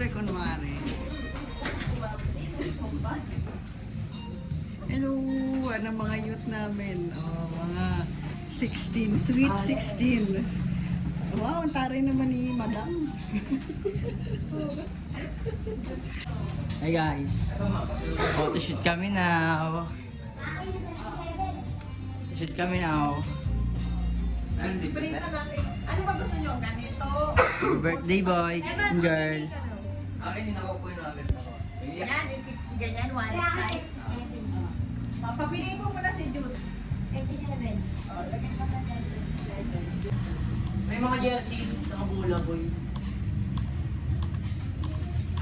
Siyempre, kunwari. Hello, ang mga youth namin. Oh, mga 16, sweet 16. Wow, ang taray naman ni Madam. Hey guys, photoshoot kami now. Shoot kami now. Print na natin. Ano ba gusto nyo? Ganito? Birthday boy, girl. Akin din ako po yung namin. Yan, ganyan, one size. Papapiliin mo muna si Jude. 27. Oh, lagyan mo sa 27. May mga jersey, nakabula boy.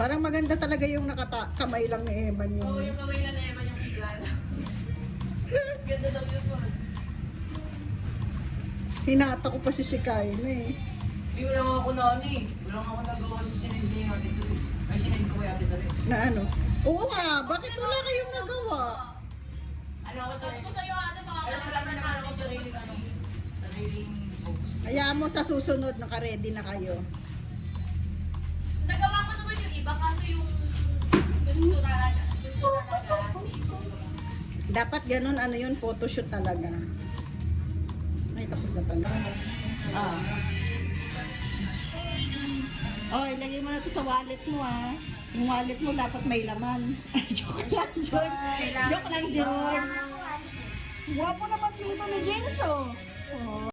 Parang maganda talaga yung kamay lang ni Eman yung... Oo, yung kamay na naman yung bigla na. Ganda daw yung phone. Hinata ko pa si Shikay na eh. Hindi, wala nga ako na ano eh. Wala nga ako nagawa sa sinend niya yung atin doon eh. Ay, sinend ko kaya atin doon eh. Na ano? Oo nga, bakit wala kayong nagawa? Ano ako sa... Sabi ko sa'yo ate, Alam ko lang makakalaman naman ako sariling ano. Sariling post. Hayaan mo sa susunod, naka-ready na kayo. Nagawa ko naman yung iba kasi yung gusto talaga. Gusto talaga. Dapat ganun, ano yun, photoshoot talaga. Ay, tapos na pala. Ah. Oh, ilagay mo na to sa wallet mo ah. Yung wallet mo dapat may laman. Joke lang, George. Joke lang, George. Guwapo naman dito ni James oh. Oh.